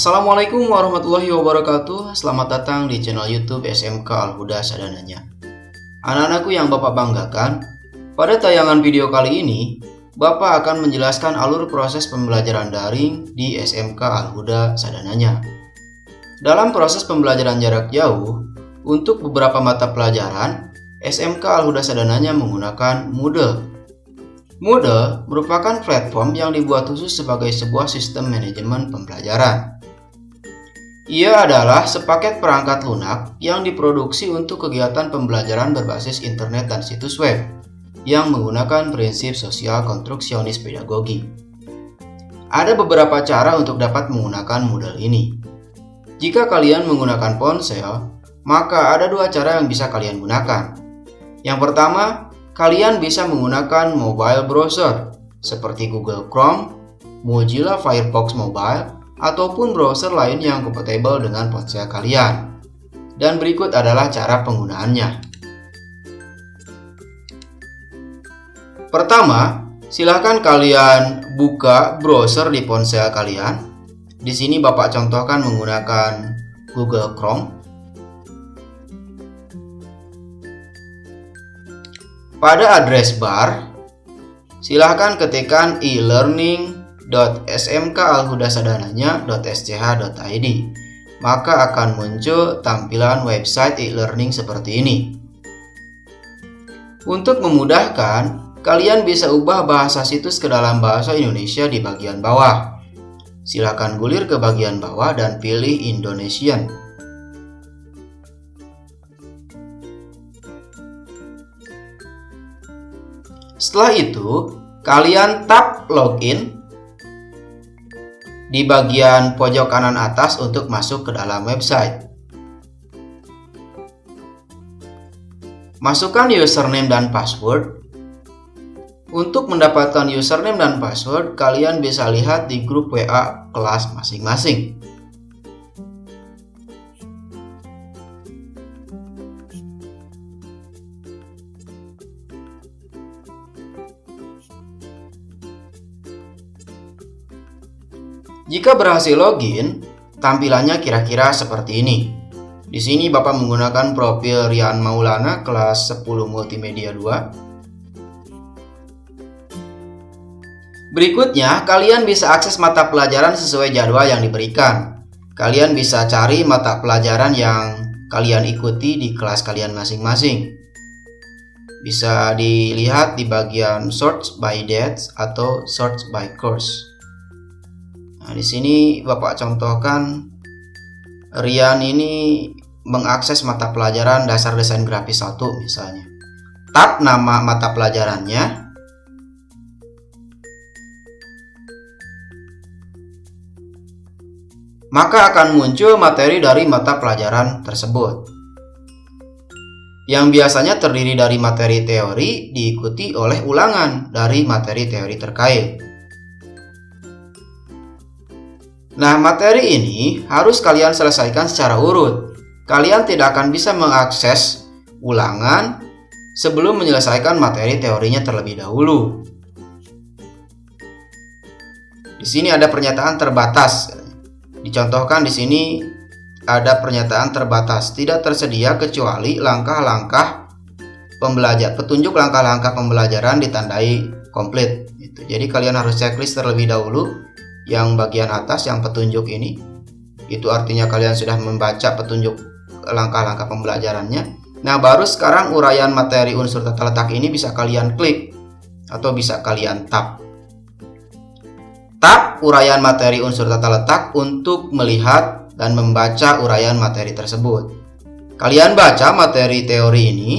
Assalamualaikum warahmatullahi wabarakatuh. Selamat datang di channel YouTube SMK Al-Huda Sadananya. Anak-anakku yang Bapak banggakan, pada tayangan video kali ini, Bapak akan menjelaskan alur proses pembelajaran daring di SMK Al-Huda Sadananya. Dalam proses pembelajaran jarak jauh, untuk beberapa mata pelajaran, SMK Al-Huda Sadananya menggunakan Moodle. Moodle merupakan platform yang dibuat khusus sebagai sebuah sistem manajemen pembelajaran. Ia adalah sepaket perangkat lunak yang diproduksi untuk kegiatan pembelajaran berbasis internet dan situs web yang menggunakan prinsip sosial konstruksionis pedagogi. Ada beberapa cara untuk dapat menggunakan Moodle ini. Jika kalian menggunakan ponsel, maka ada dua cara yang bisa kalian gunakan. Yang pertama, kalian bisa menggunakan mobile browser seperti Google Chrome, Mozilla Firefox Mobile, ataupun browser lain yang kompatibel dengan ponsel kalian. Dan berikut adalah cara penggunaannya. Pertama, silakan kalian buka browser di ponsel kalian. Di sini Bapak contohkan menggunakan Google Chrome. Pada address bar, silakan ketikkan e-learning.smkalhudasadananya.sch.id. Maka akan muncul tampilan website e-learning seperti ini. Untuk memudahkan, kalian bisa ubah bahasa situs ke dalam bahasa Indonesia di bagian bawah. Silakan gulir ke bagian bawah dan pilih Indonesian. Setelah itu, kalian tap login di bagian pojok kanan atas untuk masuk ke dalam website. Masukkan username dan password. Untuk mendapatkan username dan password, kalian bisa lihat di grup WA kelas masing-masing. Jika berhasil login, tampilannya kira-kira seperti ini. Di sini Bapak menggunakan profil Rian Maulana kelas 10 Multimedia 2. Berikutnya, kalian bisa akses mata pelajaran sesuai jadwal yang diberikan. Kalian bisa cari mata pelajaran yang kalian ikuti di kelas kalian masing-masing. Bisa dilihat di bagian search by dates atau search by course. Nah, di sini Bapak contohkan Rian ini mengakses mata pelajaran dasar desain grafis 1 misalnya. Tap nama mata pelajarannya. Maka akan muncul materi dari mata pelajaran tersebut. Yang biasanya terdiri dari materi teori diikuti oleh ulangan dari materi teori terkait. Nah, materi ini harus kalian selesaikan secara urut. Kalian tidak akan bisa mengakses ulangan sebelum menyelesaikan materi teorinya terlebih dahulu. Di sini ada pernyataan terbatas. Dicontohkan di sini ada pernyataan terbatas. Tidak tersedia kecuali petunjuk langkah-langkah pembelajaran ditandai komplit. Jadi kalian harus checklist terlebih dahulu. Yang bagian atas yang petunjuk ini, itu artinya kalian sudah membaca petunjuk langkah-langkah pembelajarannya. Nah, baru sekarang uraian materi unsur tata letak ini bisa kalian klik atau bisa kalian tap. Tap uraian materi unsur tata letak untuk melihat dan membaca uraian materi tersebut. Kalian baca materi teori ini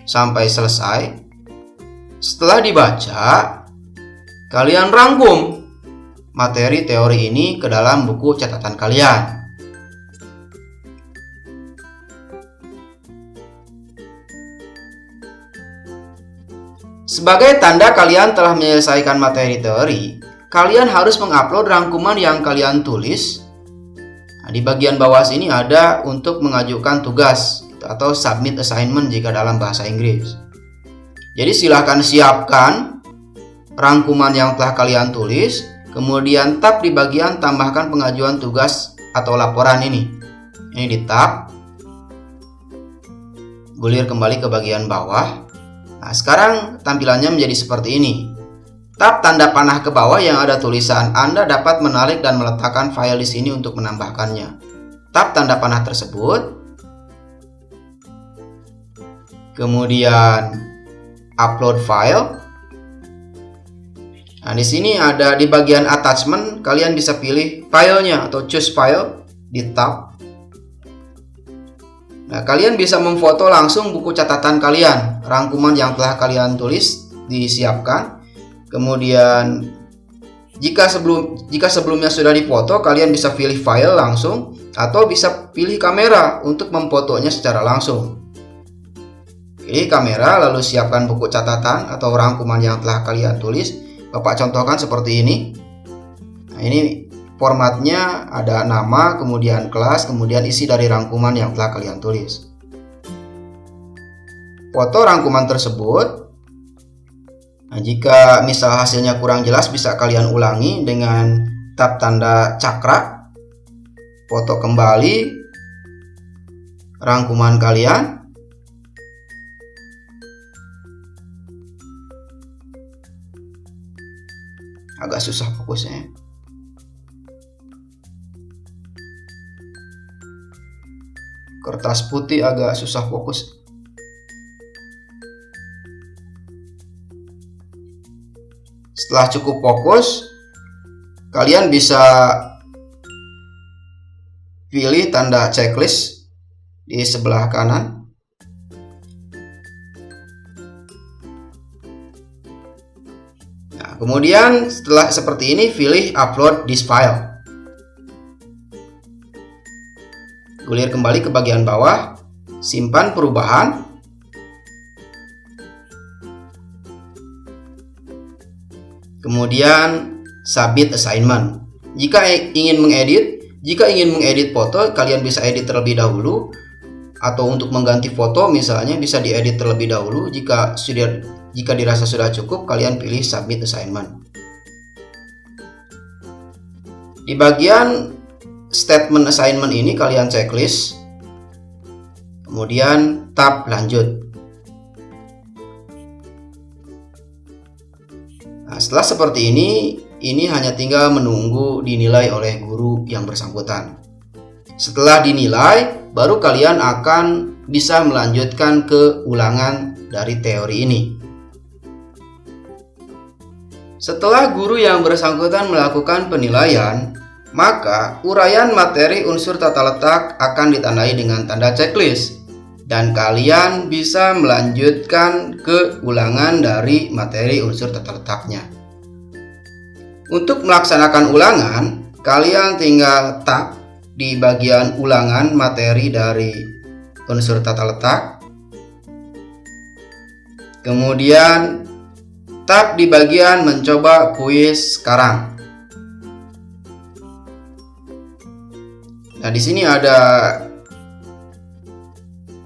sampai selesai. Setelah dibaca, kalian rangkum materi teori ini ke dalam buku catatan kalian. Sebagai tanda kalian telah menyelesaikan materi teori, kalian harus mengupload rangkuman yang kalian tulis. Nah, di bagian bawah sini ada untuk mengajukan tugas atau submit assignment jika dalam bahasa Inggris. Jadi silahkan siapkan rangkuman yang telah kalian tulis. Kemudian tab di bagian tambahkan pengajuan tugas atau laporan ini. Ini di tab. Gulir kembali ke bagian bawah. Nah, sekarang tampilannya menjadi seperti ini. Tab tanda panah ke bawah yang ada tulisan Anda dapat menarik dan meletakkan file di sini untuk menambahkannya. Tab tanda panah tersebut. Kemudian upload file. Nah, di sini ada di bagian attachment, kalian bisa pilih filenya atau choose file di tab. Nah, kalian bisa memfoto langsung buku catatan kalian, rangkuman yang telah kalian tulis disiapkan. Kemudian jika sebelumnya sudah difoto, kalian bisa pilih file langsung atau bisa pilih kamera untuk memfotonya secara langsung. Pilih kamera lalu siapkan buku catatan atau rangkuman yang telah kalian tulis. Bapak contohkan seperti ini. Nah, ini formatnya ada nama, kemudian kelas, kemudian isi dari rangkuman yang telah kalian tulis. Foto rangkuman tersebut. Nah, jika misal hasilnya kurang jelas, bisa kalian ulangi dengan tab tanda cakra. Foto kembali rangkuman kalian. Agak susah fokusnya. Kertas putih agak susah fokus. Setelah cukup fokus, kalian bisa pilih tanda checklist di sebelah kanan. Kemudian setelah seperti ini, pilih upload this file. Gulir kembali ke bagian bawah, simpan perubahan. Kemudian submit assignment. Jika ingin mengedit foto, kalian bisa edit terlebih dahulu, atau untuk mengganti foto misalnya bisa diedit terlebih dahulu. Jika dirasa sudah cukup, kalian pilih submit assignment. Di bagian statement assignment ini kalian checklist. Kemudian tab lanjut. Nah, setelah seperti ini hanya tinggal menunggu dinilai oleh guru yang bersangkutan. Setelah dinilai, baru kalian akan bisa melanjutkan ke ulangan dari teori ini. Setelah guru yang bersangkutan melakukan penilaian, maka uraian materi unsur tata letak akan ditandai dengan tanda checklist, dan kalian bisa melanjutkan ke ulangan dari materi unsur tata letaknya. Untuk melaksanakan ulangan, kalian tinggal tab di bagian ulangan materi dari unsur tata letak. Kemudian tab di bagian mencoba kuis sekarang. Nah, di sini ada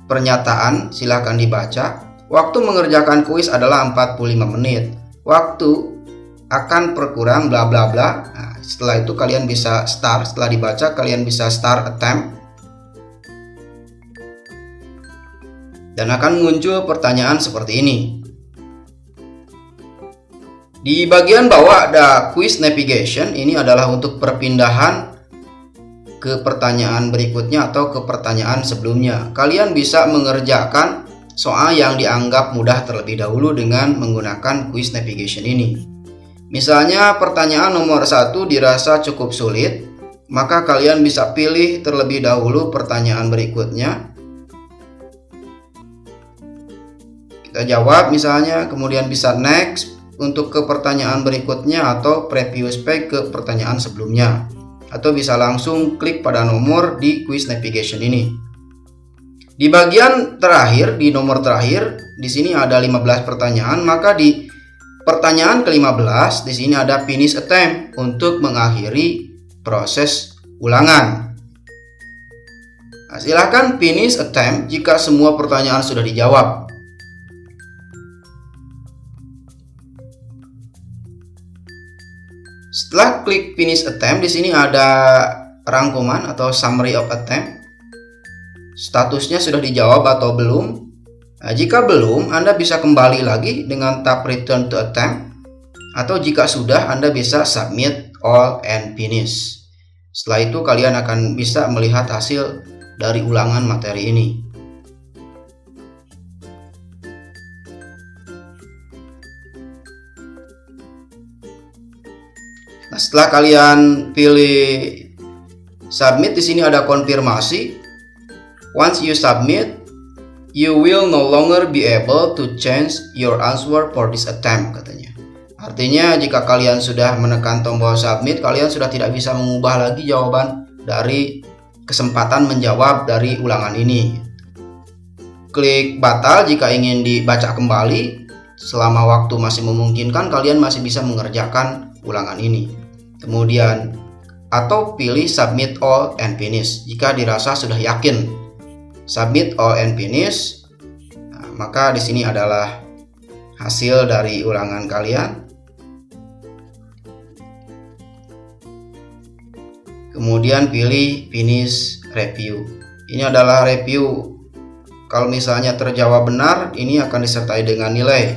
pernyataan, silakan dibaca. Waktu mengerjakan kuis adalah 45 menit. Waktu akan berkurang bla bla bla. Nah, setelah itu kalian bisa start. Setelah dibaca, kalian bisa start attempt. Dan akan muncul pertanyaan seperti ini. Di bagian bawah ada quiz navigation. Ini adalah untuk perpindahan ke pertanyaan berikutnya atau ke pertanyaan sebelumnya. Kalian bisa mengerjakan soal yang dianggap mudah terlebih dahulu dengan menggunakan quiz navigation ini. Misalnya pertanyaan nomor 1 dirasa cukup sulit, maka kalian bisa pilih terlebih dahulu pertanyaan berikutnya. Kita jawab misalnya, kemudian bisa next untuk ke pertanyaan berikutnya atau previous page ke pertanyaan sebelumnya, atau bisa langsung klik pada nomor di quiz navigation ini. Di bagian terakhir, di nomor terakhir, di sini ada 15 pertanyaan, maka di pertanyaan ke-15 di sini ada finish attempt untuk mengakhiri proses ulangan. Nah, silahkan finish attempt jika semua pertanyaan sudah dijawab. Setelah klik finish attempt, di sini ada rangkuman atau summary of attempt. Statusnya sudah dijawab atau belum. Nah, jika belum, Anda bisa kembali lagi dengan tab return to attempt, atau jika sudah, Anda bisa submit all and finish. Setelah itu kalian akan bisa melihat hasil dari ulangan materi ini. Nah, setelah kalian pilih submit, di sini ada konfirmasi. Once you submit, you will no longer be able to change your answer for this attempt, katanya. Artinya jika kalian sudah menekan tombol submit, kalian sudah tidak bisa mengubah lagi jawaban dari kesempatan menjawab dari ulangan ini. Klik batal jika ingin dibaca kembali. Selama waktu masih memungkinkan, kalian masih bisa mengerjakan ulangan ini. Kemudian atau pilih submit all and finish jika dirasa sudah yakin. Submit all and finish. Nah, maka di sini adalah hasil dari ulangan kalian. Kemudian pilih finish review. Ini adalah review. Kalau misalnya terjawab benar, ini akan disertai dengan nilai.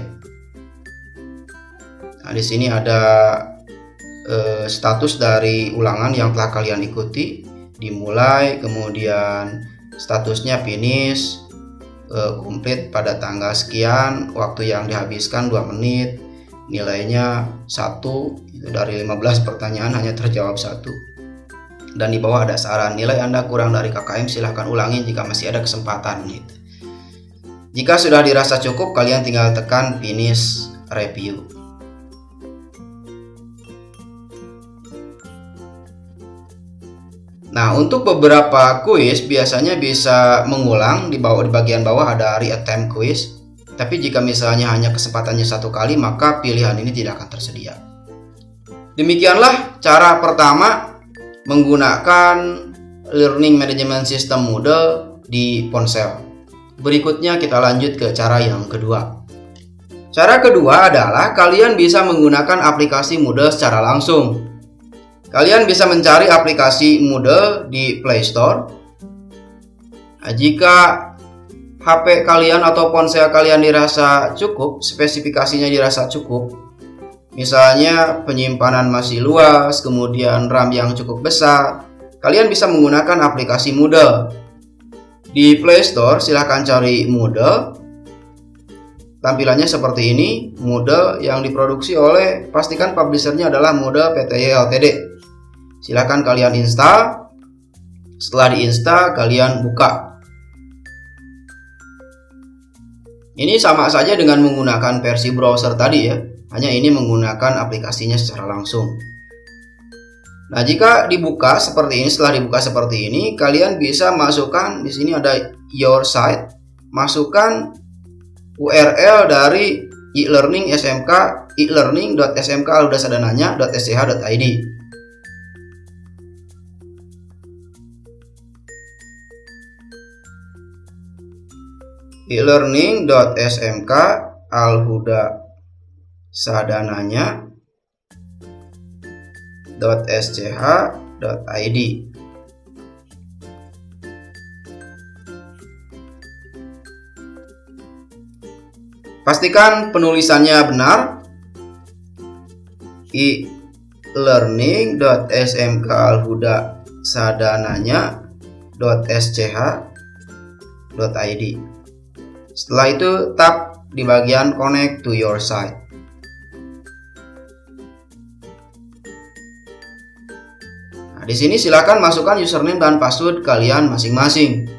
Nah, di sini ada status dari ulangan yang telah kalian ikuti, dimulai, kemudian statusnya finish, komplit pada tanggal sekian, waktu yang dihabiskan 2 menit, nilainya 1, itu dari 15 pertanyaan hanya terjawab 1. Dan di bawah ada saran, nilai Anda kurang dari KKM, silahkan ulangi jika masih ada kesempatan gitu. Jika sudah dirasa cukup, kalian tinggal tekan finish review. Nah, untuk beberapa kuis biasanya bisa mengulang. Di bagian bawah ada re-attempt quiz. Tapi jika misalnya hanya kesempatannya 1 kali, maka pilihan ini tidak akan tersedia. Demikianlah cara pertama menggunakan Learning Management System Moodle di ponsel. Berikutnya kita lanjut ke cara yang kedua. Cara kedua adalah kalian bisa menggunakan aplikasi Moodle secara langsung. Kalian bisa mencari aplikasi Moodle di Play Store. Nah, jika HP kalian atau ponsel kalian dirasa cukup, spesifikasinya dirasa cukup, misalnya penyimpanan masih luas, kemudian RAM yang cukup besar, kalian bisa menggunakan aplikasi Moodle. Di Play Store silahkan cari Moodle. Tampilannya seperti ini, Moodle yang diproduksi oleh, pastikan publishernya adalah Moodle Pty Ltd. Silahkan kalian install. Setelah diinstal, kalian buka. Ini sama saja dengan menggunakan versi browser tadi ya. Hanya ini menggunakan aplikasinya secara langsung. Nah, jika dibuka seperti ini, setelah dibuka seperti ini, kalian bisa masukkan di sini ada your site, masukkan URL dari e-learning SMK e-learning.smk.alhudasadananya.sch.id. e-learning.smk.alhudasadananya.sch.id. Pastikan penulisannya benar. e-learning.smk.alhudasadananya.sch.id. Setelah itu tap di bagian connect to your site. Nah, di sini silakan masukkan username dan password kalian masing-masing.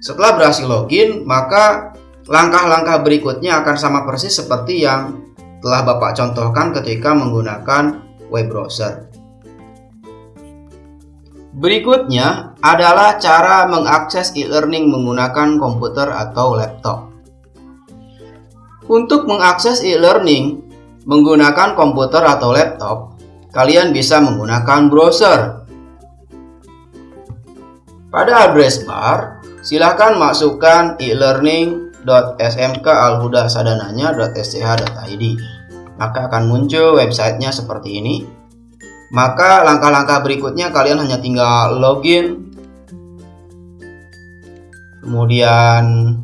Setelah berhasil login, maka langkah-langkah berikutnya akan sama persis seperti yang telah Bapak contohkan ketika menggunakan web browser. Berikutnya adalah cara mengakses e-learning menggunakan komputer atau laptop. Untuk mengakses e-learning menggunakan komputer atau laptop, kalian bisa menggunakan browser. Pada address bar, silakan masukkan e-learning.smk.alhudasadananya.sch.id. Maka akan muncul websitenya seperti ini. Maka langkah-langkah berikutnya kalian hanya tinggal login. Kemudian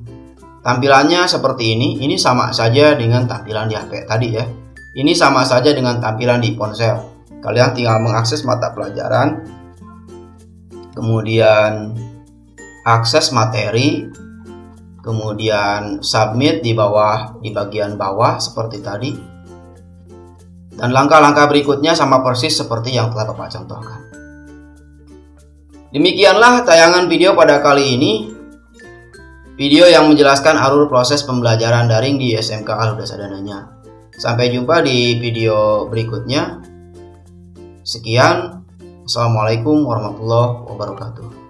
tampilannya seperti ini. Ini sama saja dengan tampilan di HP tadi ya. Ini sama saja dengan tampilan di ponsel. Kalian tinggal mengakses mata pelajaran. Kemudian akses materi. Kemudian submit di bagian bawah seperti tadi. Dan langkah-langkah berikutnya sama persis seperti yang telah Bapak contohkan. Demikianlah tayangan video pada kali ini. Video yang menjelaskan alur proses pembelajaran daring di SMK Al-Huda Sadananya. Sampai jumpa di video berikutnya. Sekian. Assalamualaikum warahmatullahi wabarakatuh.